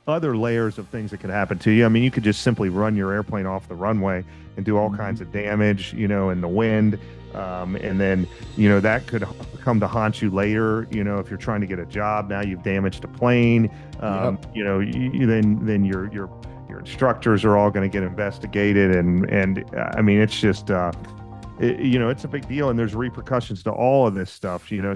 other layers of things that could happen to you. I mean, you could just simply run your airplane off the runway and do all kinds of damage, in the wind. And then, that could come to haunt you later. If you're trying to get a job, now you've damaged a plane. Yep. Then your instructors are all going to get investigated. And I mean, it's just, it's a big deal, and there's repercussions to all of this stuff. So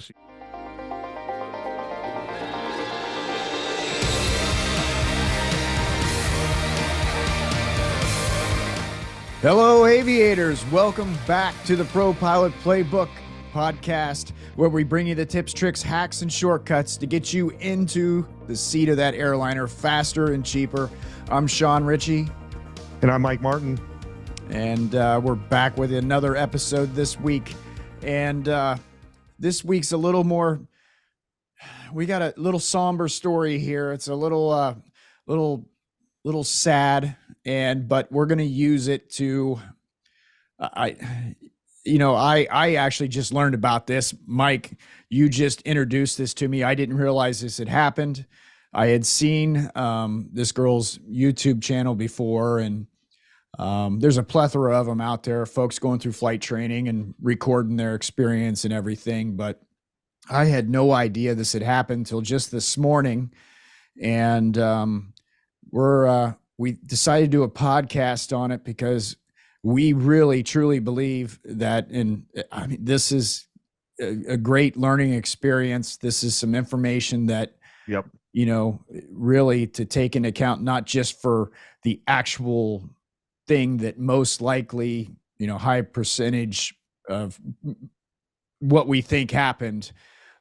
Hello, aviators. Welcome back to the Pro Pilot Playbook podcast, where we bring you the tips, tricks, hacks, and shortcuts to get you into the seat of that airliner faster and cheaper. I'm Sean Ritchie. And I'm Mike Martin. And we're back with another episode this week. And this week's a little more, we got a little somber story here. It's a little sad, but we're going to use it to, I actually just learned about this. Mike, you just introduced this to me. I didn't realize this had happened. I had seen this girl's YouTube channel before, and there's a plethora of them out there, folks going through flight training and recording their experience and everything. But I had no idea this had happened till just this morning. And we decided to do a podcast on it because we really truly believe that, and I mean, this is a great learning experience. This is some information that, yep, really to take into account, not just for the actual thing that most likely, high percentage of what we think happened,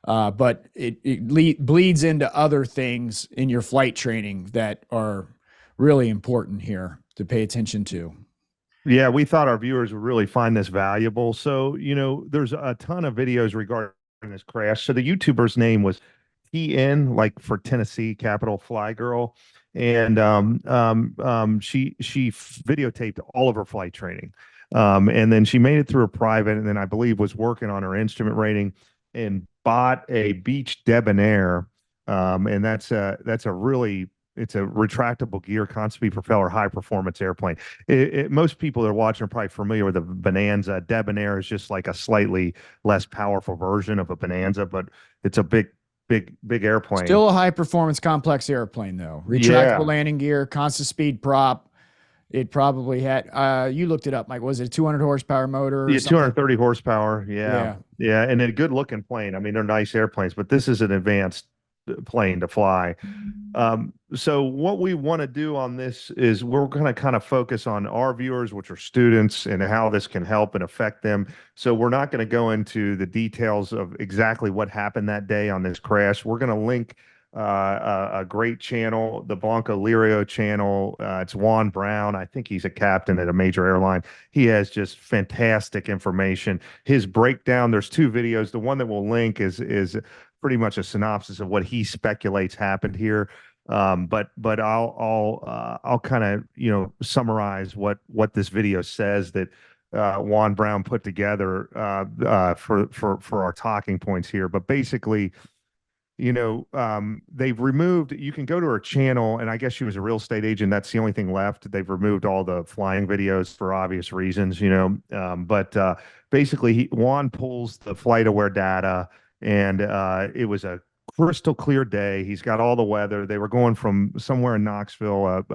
but it bleeds into other things in your flight training that are really important here to pay attention to. Yeah, we thought our viewers would really find this valuable. So, there's a ton of videos regarding this crash. So the YouTuber's name was TN, like for Tennessee, capital Fly Girl. And she videotaped all of her flight training. And then she made it through a private, and then I believe was working on her instrument rating and bought a Beech Debonair. And it's a retractable gear, constant speed propeller, high performance airplane. Most people that are watching are probably familiar with the Bonanza. Debonair is just like a slightly less powerful version of a Bonanza, but it's a big airplane. Still a high performance complex airplane though. Retractable landing gear, constant speed prop. It probably had, you looked it up, Mike. Was it a 200 horsepower motor? Yeah, 230 horsepower. Yeah. And a good looking plane. I mean, they're nice airplanes, but this is an advanced plane to fly. So what we want to do on this is we're going to kind of focus on our viewers, which are students, and how this can help and affect them. So we're not going to go into the details of exactly what happened that day on this crash. We're going to link a great channel, the Blancolirio channel. It's Juan Brown. I think he's a captain at a major airline. He has just fantastic information. His breakdown, there's two videos. The one that we'll link is pretty much a synopsis of what he speculates happened here. But I'll kind of, summarize what this video says that Juan Brown put together for our talking points here. But basically, they've removed, you can go to her channel, and I guess she was a real estate agent. That's the only thing left. They've removed all the flying videos for obvious reasons, but basically Juan pulls the flight aware data, and it was a crystal clear day. He's got all the weather. They were going from somewhere in Knoxville,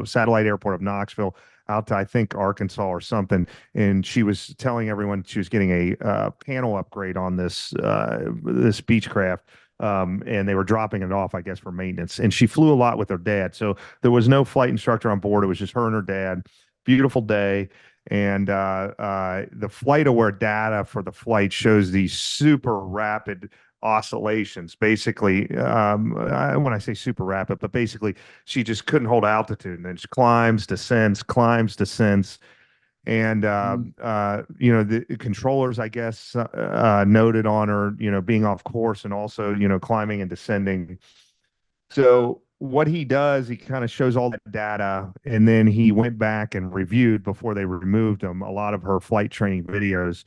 satellite airport of Knoxville, out to, I think, Arkansas or something. And she was telling everyone she was getting a panel upgrade on this Beechcraft. And they were dropping it off, I guess, for maintenance. And she flew a lot with her dad. So there was no flight instructor on board. It was just her and her dad. Beautiful day. And the flight aware data for the flight shows these super rapid oscillations. Basically, when I say super rapid, but basically she just couldn't hold altitude, and then she climbs, descends, and the controllers, I guess, noted on her, being off course, and also, climbing and descending. So what he does, he kind of shows all that data, and then he went back and reviewed, before they removed them, a lot of her flight training videos.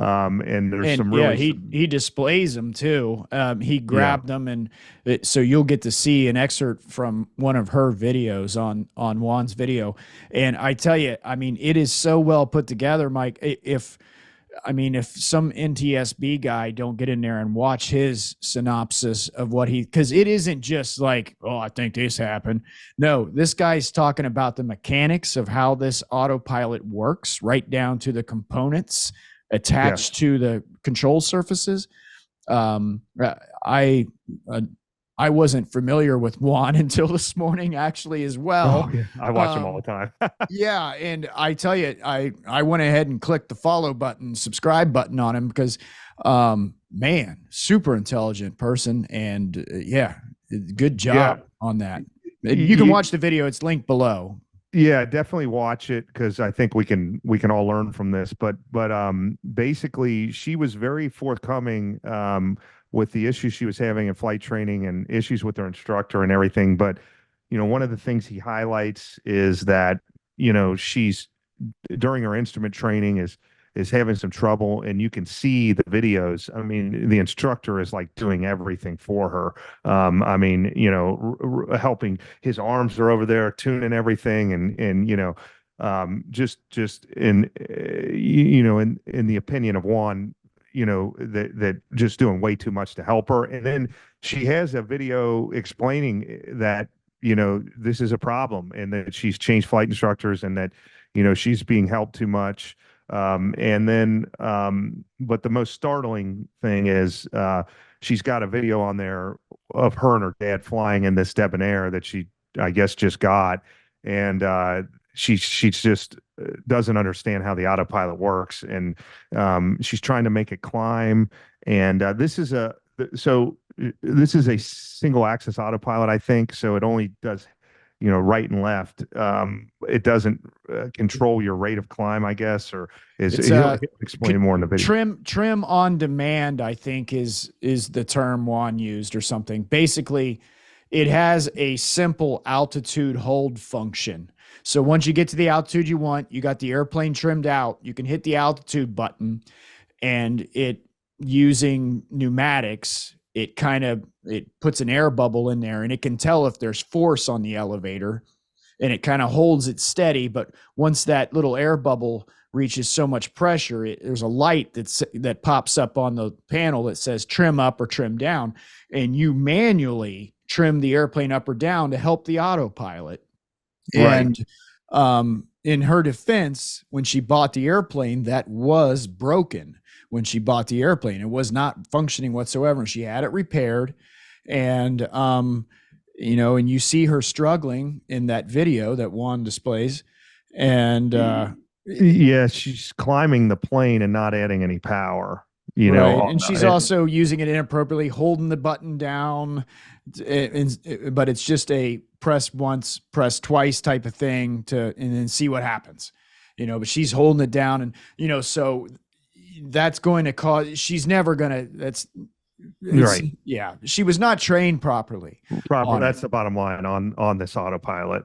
And there's And some yeah, really he displays them too. He yeah. grabbed them, and so you'll get to see an excerpt from one of her videos on Juan's video. And I tell you, I mean, it is so well put together, Mike. If some NTSB guy don't get in there and watch his synopsis of what because it isn't just like, oh, I think this happened. No, this guy's talking about the mechanics of how this autopilot works, right down to the components attached Yes. to the control surfaces. Um, I uh, I wasn't familiar with Juan until this morning, actually, as Oh well. yeah, I watch them all the Um, time. yeah, and I tell you, I went ahead and clicked the follow button, subscribe button on him because, man, super intelligent person, and yeah, good Yeah. job on that. You can watch the video; it's linked below. Yeah, definitely watch it because I think we can all learn from this. But basically, she was very forthcoming with the issues she was having in flight training and issues with her instructor and everything. But one of the things he highlights is that she's during her instrument training is having some trouble, and you can see the videos. I mean, the instructor is like doing everything for her. I mean, helping. His arms are over there tuning everything, and just in in the opinion of Juan, that just doing way too much to help her. And then she has a video explaining that this is a problem, and that she's changed flight instructors, and that she's being helped too much. But the most startling thing is she's got a video on there of her and her dad flying in this Debonair that she, I guess, just got, and she just doesn't understand how the autopilot works, and she's trying to make it climb. And this is a single axis autopilot, I think, so it only does right and left. It doesn't control your rate of climb, I guess, or he'll explain more in the video. Trim on demand, I think is the term Juan used or something. Basically, it has a simple altitude hold function. So once you get to the altitude you want, you got the airplane trimmed out, you can hit the altitude button, and it, using pneumatics, it puts an air bubble in there, and it can tell if there's force on the elevator, and it kind of holds it steady. But once that little air bubble reaches so much pressure, there's a light that pops up on the panel that says trim up or trim down, and you manually trim the airplane up or down to help the autopilot. Right. And in her defense, when she bought the airplane, that was broken. When she bought the airplane, it was not functioning whatsoever. She had it repaired, and and you see her struggling in that video that Juan displays, and yeah, she's climbing the plane and not adding any power. Right, and she's also using it inappropriately, holding the button down, but it's just a press once, press twice type of thing and then see what happens, But she's holding it down, and so that's going to cause. She's never gonna. Right. Yeah, she was not trained properly. That's the bottom line on this autopilot.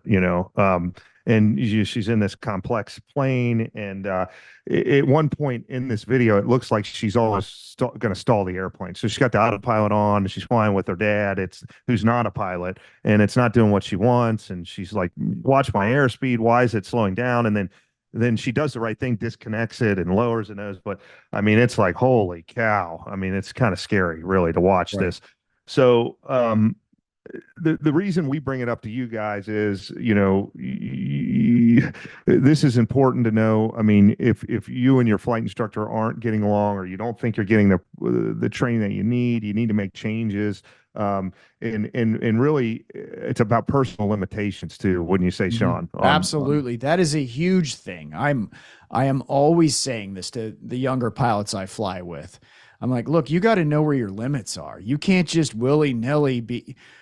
And she's in this complex plane, and at one point in this video, it looks like she's almost going to stall the airplane. So she's got the autopilot on, and she's flying with her dad, who's not a pilot, and it's not doing what she wants. And she's like, "Watch my airspeed. Why is it slowing down?" And then she does the right thing, disconnects it and lowers the nose. But I mean, it's like, holy cow. I mean, it's kind of scary, really, to watch this. So the reason we bring it up to you guys is, this is important to know. I mean, if you and your flight instructor aren't getting along, or you don't think you're getting the training that you need to make changes. And really, it's about personal limitations too, wouldn't you say, Sean? Absolutely. That is a huge thing. I am always saying this to the younger pilots I fly with. I'm like, look, you got to know where your limits are. You can't just willy-nilly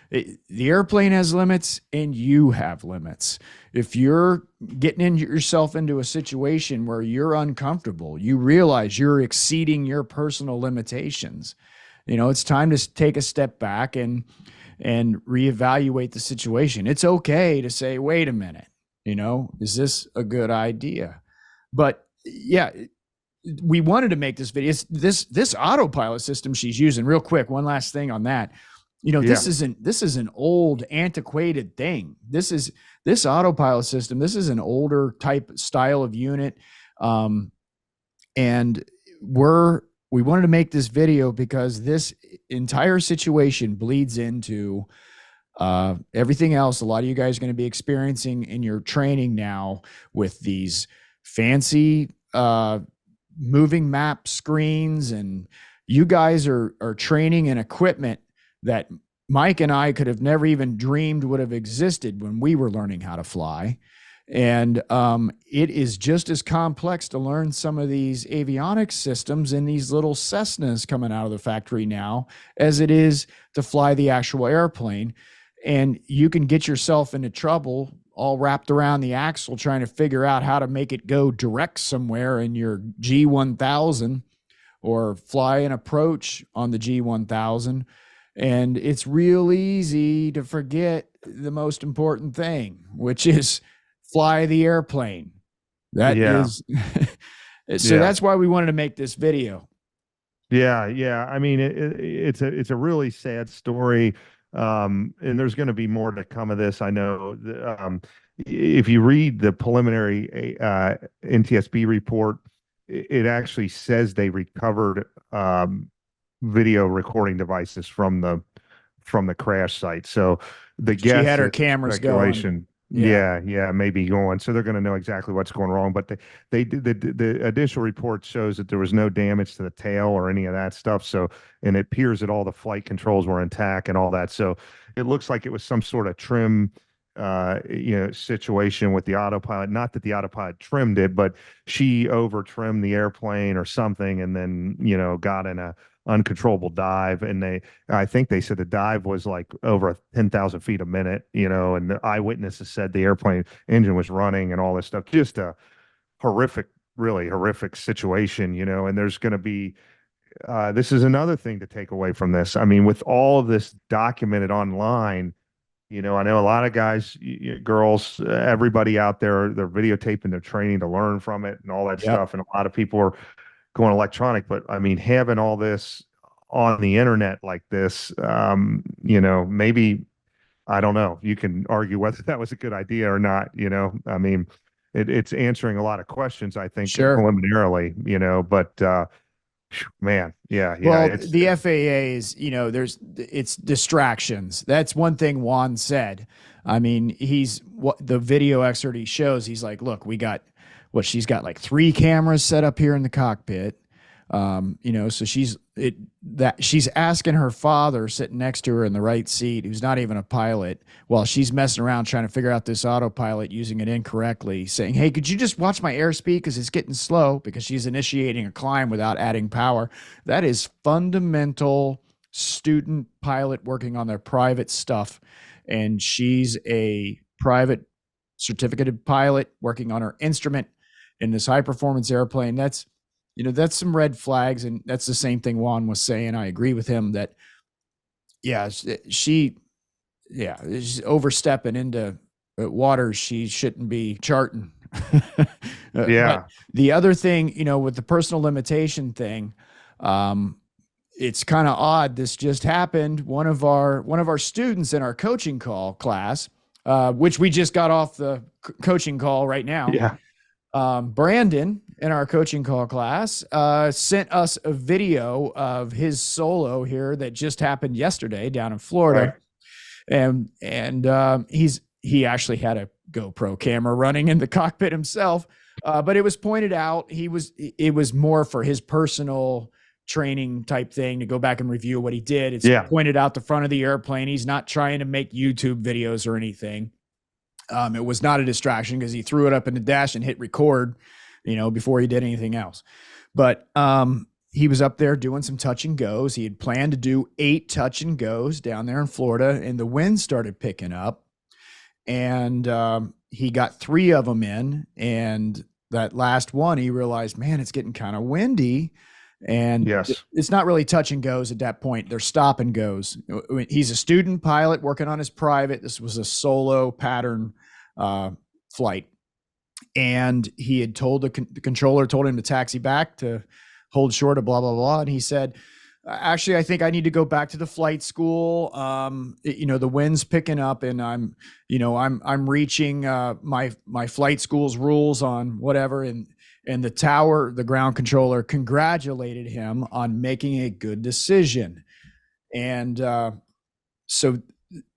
the airplane has limits and you have limits. If you're getting yourself into a situation where you're uncomfortable, you realize you're exceeding your personal limitations. It's time to take a step back and reevaluate the situation. It's okay to say, wait a minute, is this a good idea? But yeah, we wanted to make this video. It's this autopilot system she's using. Real quick, one last thing on that. You know, this is an old, antiquated thing. This autopilot system. This is an older type style of unit, and we wanted to make this video because this entire situation bleeds into everything else a lot of you guys are going to be experiencing in your training now with these fancy moving map screens, and you guys are training in equipment that Mike and I could have never even dreamed would have existed when we were learning how to fly. And it is just as complex to learn some of these avionics systems in these little Cessnas coming out of the factory now as it is to fly the actual airplane. And you can get yourself into trouble all wrapped around the axle trying to figure out how to make it go direct somewhere in your G1000 or fly an approach on the G1000. And it's real easy to forget the most important thing, which is fly the airplane. That is so that's why we wanted to make this video. Yeah. I mean, it's a really sad story. And there's going to be more to come of this. I know, if you read the preliminary NTSB report, it actually says they recovered video recording devices from the crash site. So the guess, she had her cameras going. Yeah, maybe going. So they're going to know exactly what's going wrong. But the additional report shows that there was no damage to the tail or any of that stuff. So, and it appears that all the flight controls were intact and all that. So it looks like it was some sort of trim, situation with the autopilot. Not that the autopilot trimmed it, but she over trimmed the airplane or something, and then got in a uncontrollable dive. And I think they said the dive was like over 10,000 feet a minute, and the eyewitnesses said the airplane engine was running and all this stuff. Just a really horrific situation, and there's going to be, this is another thing to take away from this. I mean, with all of this documented online, I know a lot of guys, girls, everybody out there, they're videotaping their training to learn from it and all that stuff. And a lot of people are going electronic, but I mean, having all this on the internet like this, maybe, I don't know, you can argue whether that was a good idea or not. I mean, it's answering a lot of questions, I think, preliminarily, but man, well, the FAA is, it's distractions. That's one thing Juan said. I mean, the video excerpt he shows, he's like, look, she's got like 3 cameras set up here in the cockpit. So she's asking her father sitting next to her in the right seat, who's not even a pilot, while she's messing around trying to figure out this autopilot using it incorrectly, saying, hey, could you just watch my airspeed because it's getting slow, because she's initiating a climb without adding power. That is fundamental student pilot working on their private stuff. And she's a private certificated pilot working on her instrument in this high performance airplane. That's some red flags. And that's the same thing Juan was saying. I agree with him that, she's overstepping into waters she shouldn't be charting. But the other thing, with the personal limitation thing, it's kind of odd. This just happened. One of our students in our coaching call class, which we just got off the coaching call right now. Brandon in our coaching call class sent us a video of his solo here that just happened yesterday down in Florida. Right. And he actually had a GoPro camera running in the cockpit himself. But it was pointed out it was more for his personal training type thing to go back and review what he did. It's pointed out the front of the airplane. He's not trying to make YouTube videos or anything. It was not a distraction because he threw it up in the dash and hit record, before he did anything else. But he was up there doing some touch and goes. He had planned to do 8 touch and goes down there in Florida, and the wind started picking up, and he got 3 of them in. And that last one, he realized, man, it's getting kind of windy. And it's not really touch and goes at that point. They're stop and goes. He's a student pilot working on his private. This was a solo pattern flight. And he had told the controller told him to taxi back to hold short of blah blah blah, and he said, actually, I think I need to go back to the flight school. The wind's picking up, and I'm reaching my flight school's rules on whatever. And the ground controller congratulated him on making a good decision. And so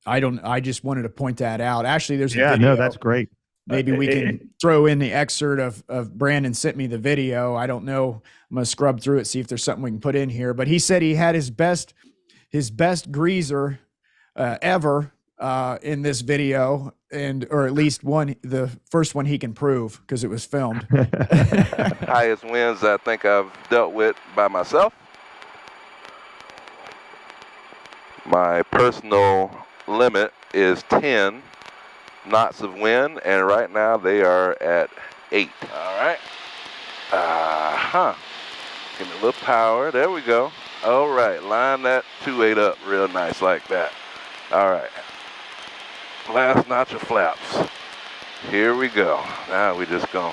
I just wanted to point that out. Actually, there's a video. No, that's great. Maybe we can throw in the excerpt of Brandon sent me the video. I don't know. I'm gonna scrub through it, see if there's something we can put in here. But he said he had his best greaser ever in this video, or at least the first one he can prove because it was filmed. Highest winds I think I've dealt with by myself. My personal limit is 10 knots of wind, and right now they are at 8. All right. Give me a little power. There we go. All right. Line that 2.8 up real nice like that. All right. Last notch of flaps. Here we go. Now we just gonna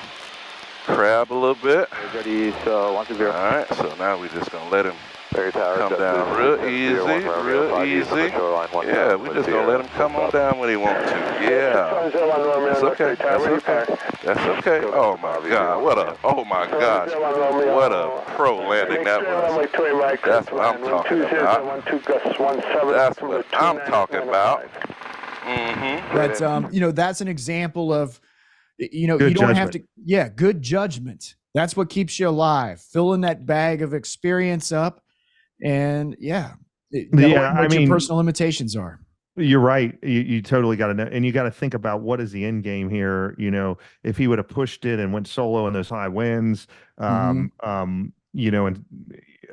crab a little bit. Ready, so 120. All right. So now we just gonna let him come down real easy, Yeah, we just gonna let him come on down when he wants to. Yeah, that's okay. That's okay. That's okay. Oh my God, what a pro landing that was. That's what I'm talking about. That's what I'm talking about. That's an example of, good you don't judgment. have to. Good judgment. That's what keeps you alive. Filling that bag of experience up. And what your personal limitations are. You're right. You totally got to know, and you got to think about what is the end game here. If he would have pushed it and went solo in those high winds, and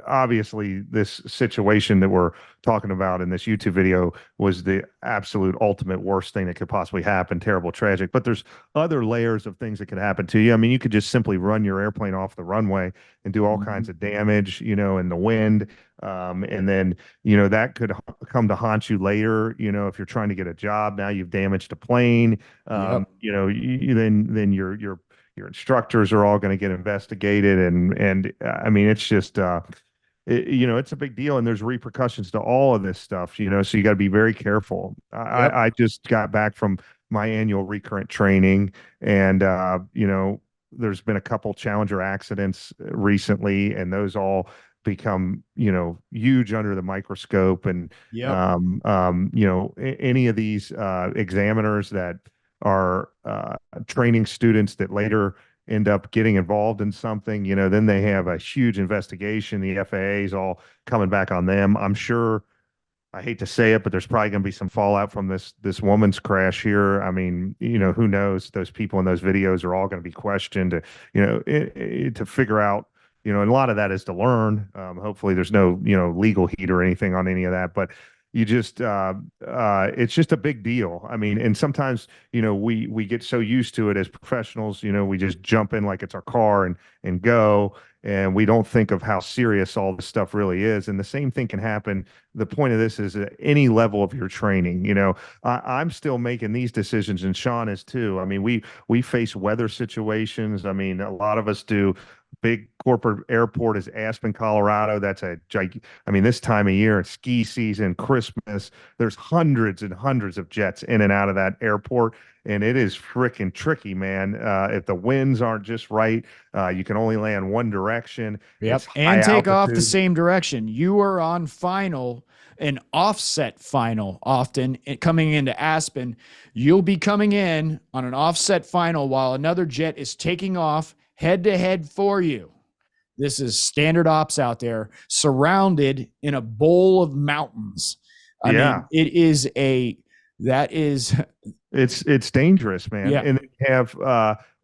obviously this situation that we're talking about in this YouTube video was the absolute ultimate worst thing that could possibly happen. Terrible, tragic. But there's other layers of things that could happen to you. I mean, you could just simply run your airplane off the runway and do all kinds of damage, in the wind. And then, that could come to haunt you later, if you're trying to get a job. Now you've damaged a plane. Then your instructors are all going to get investigated. And I mean, it's just, it's a big deal, and there's repercussions to all of this stuff, so you got to be very careful. I just got back from my annual recurrent training, and, there's been a couple Challenger accidents recently, and those all become, huge under the microscope. And, any of these examiners that are training students that later end up getting involved in something, then they have a huge investigation. The FAA is all coming back on them. I'm sure, I hate to say it, but there's probably going to be some fallout from this woman's crash here. I mean, who knows? Those people in those videos are all going to be questioned, to figure out, and a lot of that is to learn. Hopefully there's no, legal heat or anything on any of that, but you just, it's just a big deal. I mean, and sometimes, we get so used to it as professionals, we just jump in like it's our car and go, and we don't think of how serious all this stuff really is. And the same thing can happen. The point of this is at any level of your training. I'm still making these decisions, and Sean is too. I mean, we face weather situations. I mean, a lot of us do. Big corporate airport is Aspen, Colorado. That's this time of year, ski season, Christmas, there's hundreds and hundreds of jets in and out of that airport. And it is freaking tricky, man. If the winds aren't just right, you can only land one direction. Yep. And take off the same direction. You are on an offset final often coming into Aspen. You'll be coming in on an offset final while another jet is taking off head to head for you. This is standard ops out there, surrounded in a bowl of mountains. I mean, it's dangerous, man. Yeah. And they have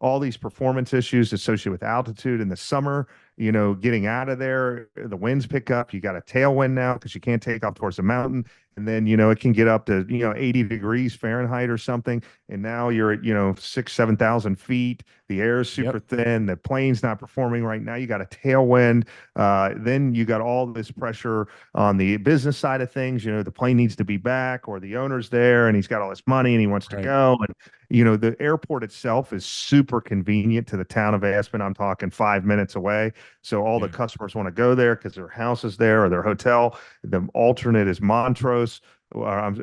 all these performance issues associated with altitude in the summer. Getting out of there, the winds pick up. You got a tailwind now because you can't take off towards the mountain. And then, it can get up to, 80 degrees Fahrenheit or something. And now you're at, 6,000, 7,000 feet. The air is super thin. The plane's not performing right now. You got a tailwind. Then you got all this pressure on the business side of things. The plane needs to be back, or the owner's there and he's got all this money and he wants to go. And, the airport itself is super super convenient to the town of Aspen. I'm talking 5 minutes away. So all the customers want to go there because their house is there or their hotel. The alternate is Montrose. Rifle.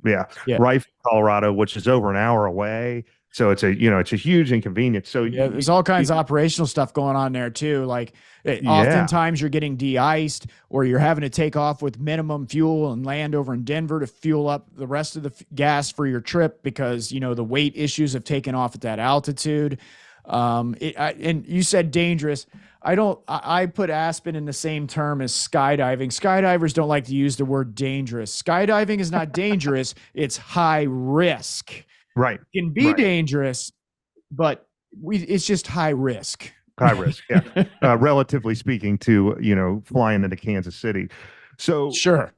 Yeah. Yeah. Rifle, Colorado, which is over an hour away. So it's a huge inconvenience. So yeah, there's all kinds of operational stuff going on there too. Like oftentimes you're getting de-iced, or you're having to take off with minimum fuel and land over in Denver to fuel up the rest of the gas for your trip because, you know, the weight issues have taken off at that altitude. And you said dangerous. I put Aspen in the same term as skydiving. Skydivers don't like to use the word dangerous. Skydiving is not dangerous. It's high risk. Right. It can be dangerous, but it's just high risk. High risk, yeah. Relatively speaking to, you know, flying into Kansas City. So sure.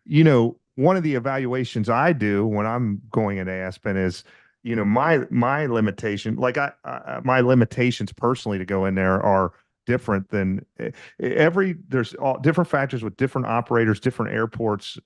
You know, one of the evaluations I do when I'm going into Aspen is, you know, my limitation, like my limitations personally to go in there are different than there's all different factors with different operators, different airports,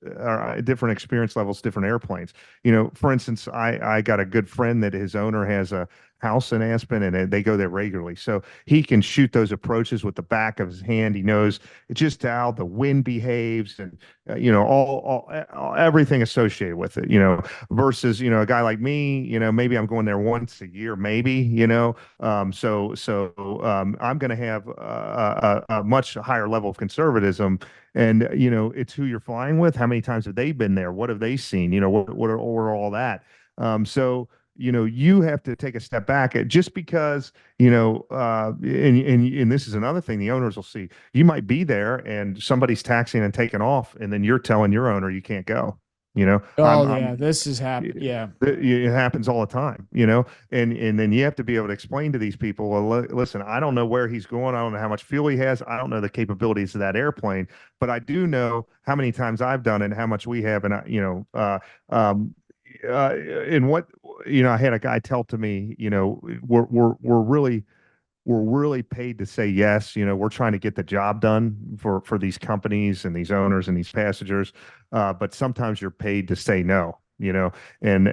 different experience levels, different airplanes. You know, for instance, I got a good friend that his owner has a house in Aspen and they go there regularly. So he can shoot those approaches with the back of his hand. He knows just how the wind behaves and, you know, all everything associated with it, you know, versus, you know, a guy like me, you know, maybe I'm going there once a year, maybe, you know, I'm going to have a much higher level of conservatism. And, you know, it's who you're flying with. How many times have they been there? What have they seen? You know, what are all that? You know, you have to take a step back just because, you know, and this is another thing the owners will see. You might be there and somebody's taxiing and taking off, and then you're telling your owner you can't go. You know, this has happened. Yeah, it happens all the time. You know, and then you have to be able to explain to these people, well, listen, I don't know where he's going. I don't know how much fuel he has. I don't know the capabilities of that airplane, but I do know how many times I've done it and how much we have, and and what, you know, I had a guy tell to me, you know, we're really paid to say yes. You know, we're trying to get the job done for these companies and these owners and these passengers, but sometimes you're paid to say no. You know, and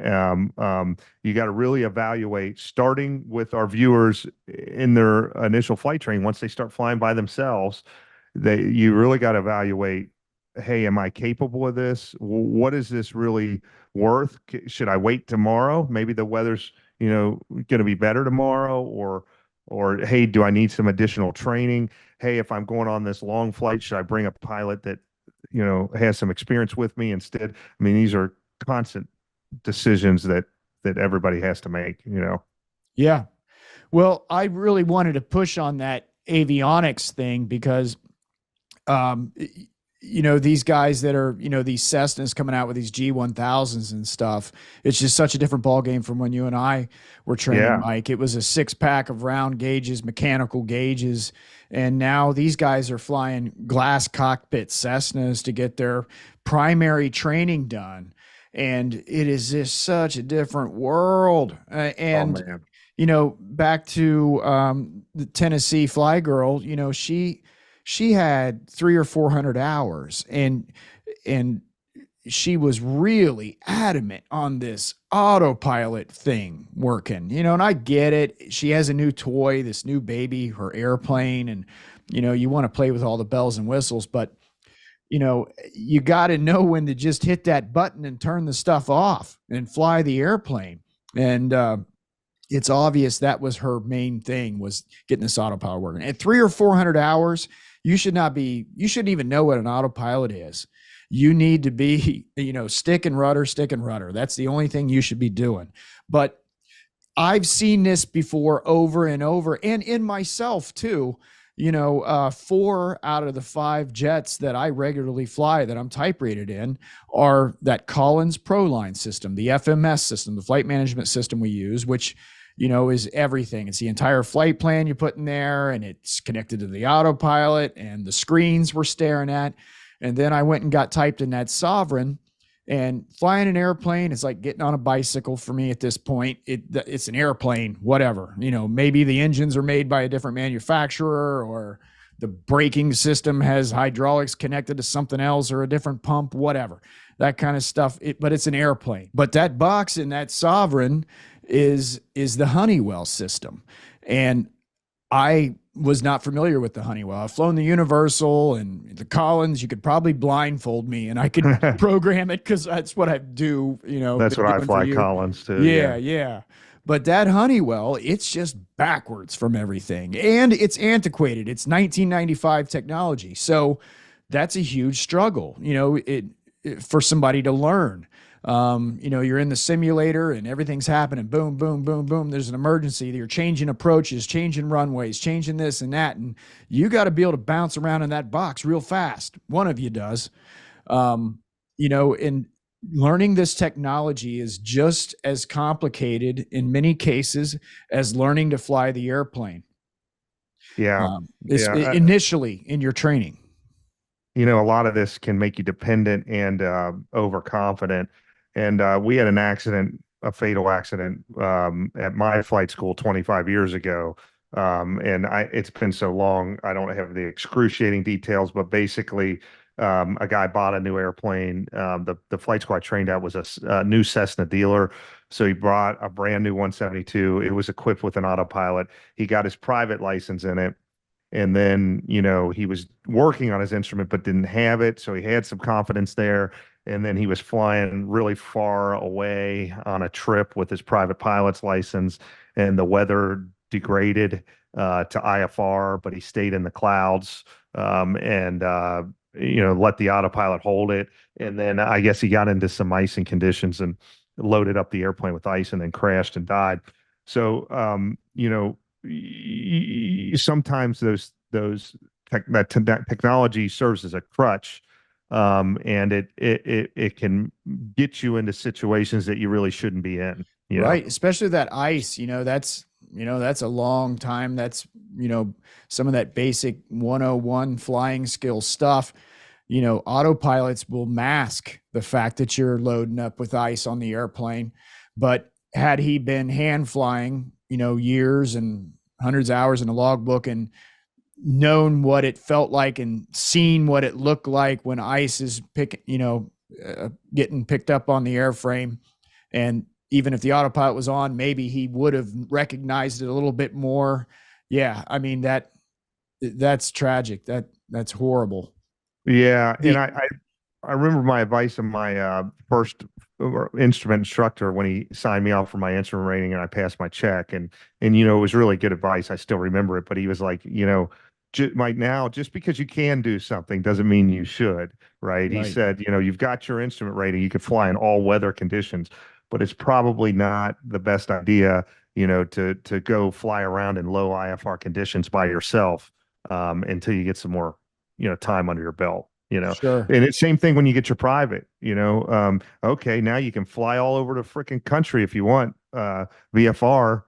you got to really evaluate, starting with our viewers in their initial flight training. Once they start flying by themselves, you really got to evaluate, hey, am I capable of this? What is this really worth? Should I wait tomorrow? Maybe the weather's, you know, going to be better tomorrow, or hey, do I need some additional training? Hey, if I'm going on this long flight, should I bring a pilot that, you know, has some experience with me instead? I mean, these are constant decisions that everybody has to make, you know. Yeah. Well, I really wanted to push on that avionics thing because you know, these guys that are, you know, these Cessnas coming out with these G1000s and stuff, it's just such a different ball game from when you and I were training, Mike. It was a 6-pack of round gauges, mechanical gauges, and now these guys are flying glass cockpit Cessnas to get their primary training done, and it is just such a different world. You know, back to the Tennessee Fly Girl, you know, she had 300 or 400 hours and she was really adamant on this autopilot thing working, you know, and I get it. She has a new toy, this new baby, her airplane, and, you know, you want to play with all the bells and whistles, but, you know, you got to know when to just hit that button and turn the stuff off and fly the airplane. And it's obvious that was her main thing, was getting this autopilot working. At 300 or 400 hours, you shouldn't even know what an autopilot is. You need to be, you know, stick and rudder. That's the only thing you should be doing. But I've seen this before over and over, and in myself too. You know, 4 out of the 5 jets that I regularly fly that I'm type rated in are that Collins ProLine system, the FMS system, the flight management system we use, which, you know, is everything. It's the entire flight plan you put in there, and it's connected to the autopilot and the screens we're staring at. And then I went and got typed in that Sovereign, and flying an airplane is like getting on a bicycle for me at this point. It's an airplane, whatever, you know, maybe the engines are made by a different manufacturer, or the braking system has hydraulics connected to something else or a different pump, whatever, that kind of stuff. But it's an airplane. But that box in that Sovereign is the Honeywell system. And I was not familiar with the Honeywell. I've flown the Universal and the Collins. You could probably blindfold me and I could program it because that's what I do. That's what I fly Collins too. Yeah. But that Honeywell, it's just backwards from everything. And it's antiquated. It's 1995 technology. So that's a huge struggle, for somebody to learn. You're in the simulator and everything's happening. Boom, boom, boom, boom. There's an emergency. You're changing approaches, changing runways, changing this and that. And you got to be able to bounce around in that box real fast. One of you does. And learning this technology is just as complicated in many cases as learning to fly the airplane. Yeah. Initially in your training. A lot of this can make you dependent and overconfident. And we had an accident, a fatal accident at my flight school 25 years ago. And it's been so long, I don't have the excruciating details, but basically a guy bought a new airplane. The flight school I trained at was a new Cessna dealer. So he brought a brand new 172. It was equipped with an autopilot. He got his private license in it. And then, he was working on his instrument, but didn't have it. So he had some confidence there. And then he was flying really far away on a trip with his private pilot's license, and the weather degraded to IFR, but he stayed in the clouds and let the autopilot hold it. And then I guess he got into some icing conditions and loaded up the airplane with ice and then crashed and died. So, sometimes that technology serves as a crutch, and it can get you into situations that you really shouldn't be in. Right, especially that ice. That's a long time. That's some of that basic 101 flying skill stuff. Autopilots will mask the fact that you're loading up with ice on the airplane, but had he been hand flying, years and hundreds of hours in a logbook and known what it felt like and seen what it looked like when ice is getting picked up on the airframe. And even if the autopilot was on, maybe he would have recognized it a little bit more. Yeah. I mean, that's tragic. That's horrible. Yeah. And I remember my advice of my first instrument instructor when he signed me off for my instrument rating and I passed my check, and it was really good advice. I still remember it, but he was like, right now, just because you can do something doesn't mean you should, right? He said, you've got your instrument rating, you could fly in all weather conditions, but it's probably not the best idea, to go fly around in low IFR conditions by yourself until you get some more, time under your belt. Sure. And it's same thing when you get your private, okay, now you can fly all over the freaking country if you want, VFR.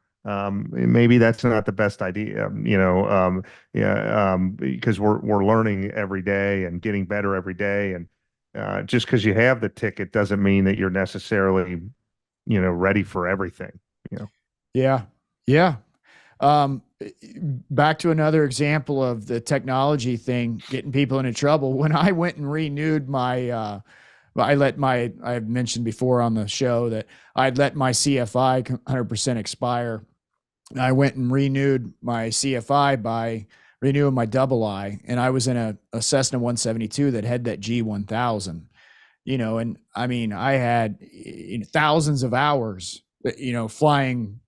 Maybe that's not the best idea, because we're learning every day and getting better every day. And just because you have the ticket doesn't mean that you're necessarily, ready for everything, Yeah. Back to another example of the technology thing getting people into trouble. When I went and renewed my, I've mentioned before on the show that I'd let my CFI 100% expire. I went and renewed my CFI by renewing my double I, and I was in a Cessna 172 that had that G1000, and I mean, I had thousands of hours, flying,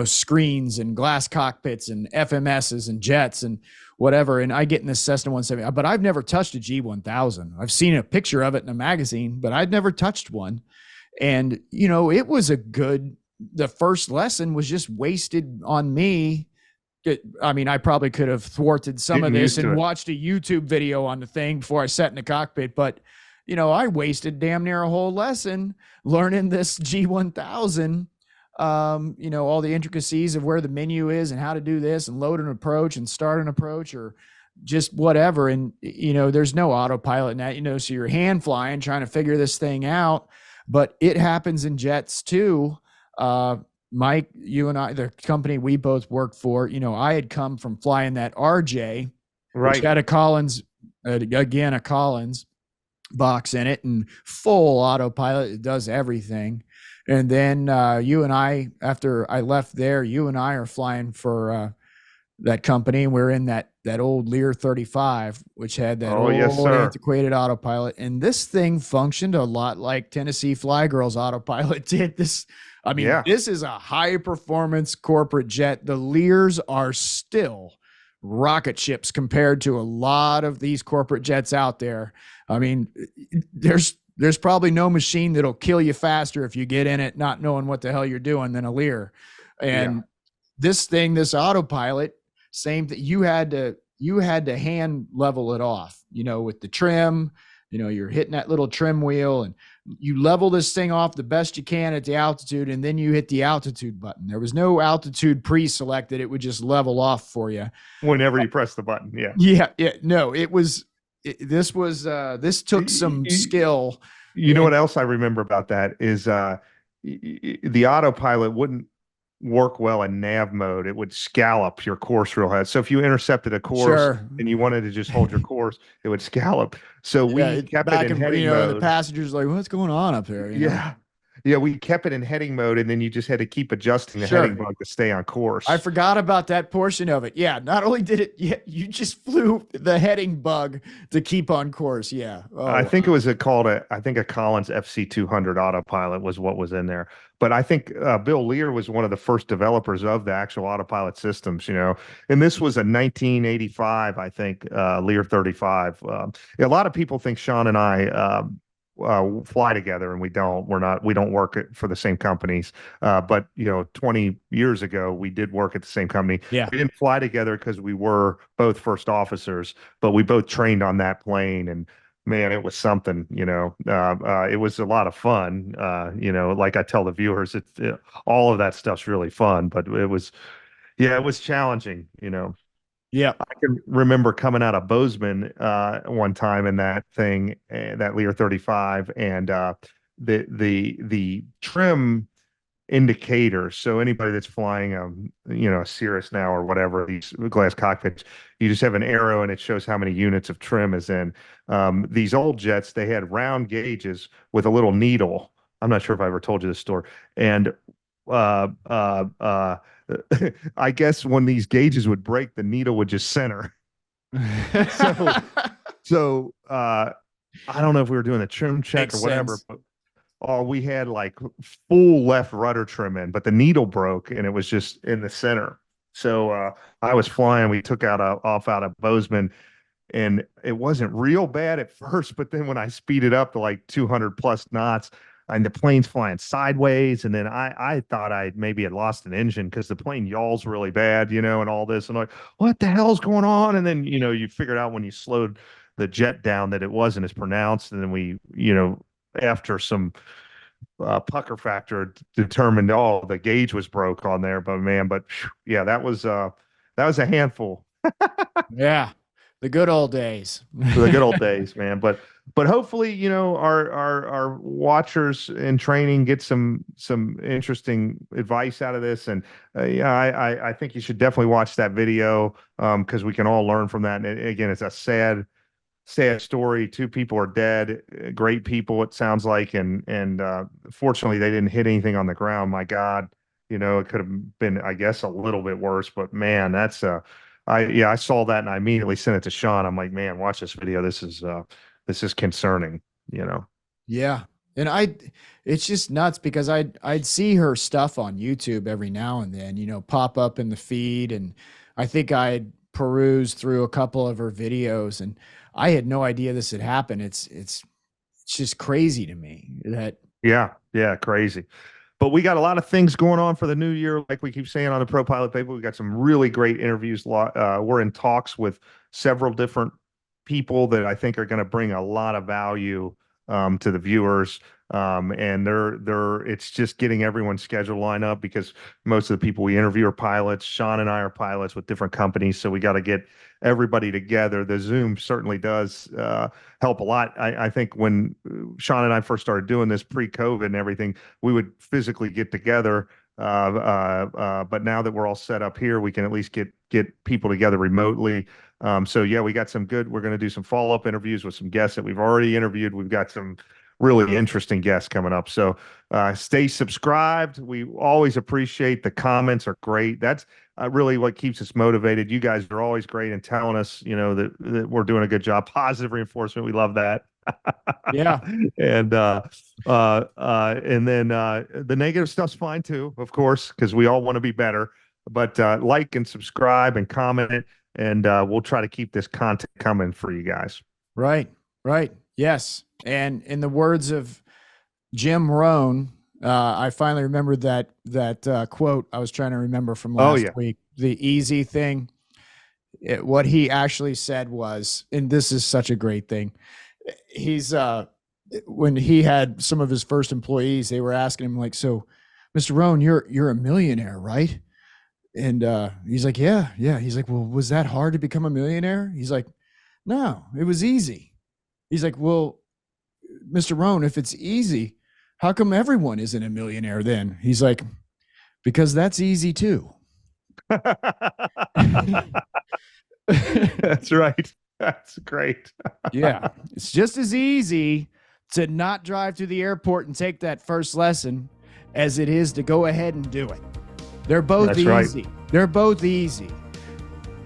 screens and glass cockpits and FMSs and jets and whatever. And I get in this Cessna 170, but I've never touched a G1000. I've seen a picture of it in a magazine, but I'd never touched one. And, it was the first lesson was just wasted on me. I mean, I probably could have thwarted some of this and watched a YouTube video on the thing before I sat in the cockpit, but I wasted damn near a whole lesson learning this G1000. All the intricacies of where the menu is and how to do this and load an approach and start an approach or just whatever. And, there's no autopilot in that, so you're hand flying, trying to figure this thing out, but it happens in jets too. Mike, you and I, the company we both worked for, I had come from flying that RJ which Right. had a Collins, again, a Collins box in it and full autopilot. It does everything. And then you and I, after I left there, you and I are flying for that company. And we're in that old Lear 35, which had that Oh, yes, old sir. antiquated autopilot. And this thing functioned a lot like Tennessee Fly Girl's autopilot did. I mean, Yeah. this is a high performance corporate jet. The Lears are still rocket ships compared to a lot of these corporate jets out there. I mean, there's probably no machine that'll kill you faster if you get in it not knowing what the hell you're doing than a Lear. And this autopilot, same thing. You had to hand level it off, with the trim. You're hitting that little trim wheel and you level this thing off the best you can at the altitude, and then you hit the altitude button. There was no altitude pre-selected. It would just level off for you Whenever you press the button. Yeah. Yeah. No, this took some skill. You know what else I remember about that is the autopilot wouldn't work well in nav mode. It would scallop your course real high. So if you intercepted a course and you wanted to just hold your course, it would scallop. So we kept it in heading mode. The passengers like, what's going on up there? Yeah, we kept it in heading mode, and then you just had to keep adjusting the heading bug to stay on course. I forgot about that portion of it. Yeah, not only did it, you just flew the heading bug to keep on course. Yeah. I think it was a Collins FC200 autopilot was what was in there. But I think Bill Lear was one of the first developers of the actual autopilot systems, and this was a 1985, I think, Lear 35. A lot of people think Sean and I fly together, and we don't. We don't work for the same companies. But 20 years ago, we did work at the same company. Yeah. We didn't fly together because we were both first officers, but we both trained on that plane, and man, it was something. It was a lot of fun. Like I tell the viewers, all of that stuff's really fun, but it was challenging. Yeah. I can remember coming out of Bozeman one time in that thing, that Lear 35, and the trim indicators. So anybody that's flying a Cirrus now or whatever, these glass cockpits, you just have an arrow and it shows how many units of trim is in. These old jets, they had round gauges with a little needle. I'm not sure if I ever told you this story. And I guess when these gauges would break, the needle would just center. So I don't know if we were doing a trim check or whatever, but we had like full left rudder trim in, but the needle broke and it was just in the center. So I was flying. We took off out of Bozeman, and it wasn't real bad at first, but then when I speeded up to like 200 plus knots, and the plane's flying sideways, and then I thought I maybe had lost an engine because the plane yawls really bad, and all this. And I'm like, what the hell's going on? And then, you figured out when you slowed the jet down that it wasn't as pronounced. And then we, after some pucker factor determined, the gauge was broke on there. But man, yeah, that was a handful. Yeah. The good old days. The good old days, man. But hopefully, our watchers in training get some interesting advice out of this. And I think you should definitely watch that video because we can all learn from that. And again, it's a sad story. 2 people are dead. Great people, it sounds like, and fortunately, they didn't hit anything on the ground. My God, it could have been, I guess, a little bit worse. But man, that's I saw that and I immediately sent it to Sean. I'm like, man, watch this video. This is concerning, Yeah. And it's just nuts because I'd see her stuff on YouTube every now and then, pop up in the feed. And I think I'd peruse through a couple of her videos, and I had no idea this had happened. It's just crazy to me that. Yeah. Crazy. But we got a lot of things going on for the new year. Like we keep saying on the Pro Pilot Paper, we got some really great interviews. We're in talks with several different people that I think are going to bring a lot of value to the viewers. And it's just getting everyone's schedule lined up because most of the people we interview are pilots. Sean and I are pilots with different companies. So we got to get everybody together. The Zoom certainly does help a lot. I think when Sean and I first started doing this pre-COVID and everything, we would physically get together But now that we're all set up here, we can at least get people together remotely. So yeah, we got some good. We're going to do some follow-up interviews with some guests that we've already interviewed. We've got some really interesting guests coming up. So stay subscribed. We always appreciate the comments are great. That's really what keeps us motivated. You guys are always great in telling us, that we're doing a good job. Positive reinforcement. We love that. Yeah. And then the negative stuff's fine too, of course, because we all want to be better. But like and subscribe and comment, and we'll try to keep this content coming for you guys. Right. Yes. And in the words of Jim Rohn, I finally remembered that quote I was trying to remember from last week. The easy thing. What he actually said was, and this is such a great thing. He's when he had some of his first employees, they were asking him like, "So, Mr. Rohn, you're a millionaire, right?" And he's like, "Yeah." He's like, "Well, was that hard to become a millionaire?" He's like, "No, it was easy." He's like, "Well, Mr. Rohn, if it's easy, how come everyone isn't a millionaire then?" He's like, "Because that's easy too." That's right. That's great. Yeah. It's just as easy to not drive to the airport and take that first lesson as it is to go ahead and do it. They're both That's easy. right. They're both easy.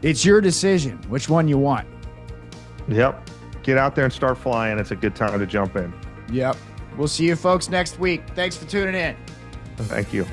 It's your decision which one you want. Yep. Get out there and start flying. It's a good time to jump in. Yep. We'll see you folks next week. Thanks for tuning in. Thank you.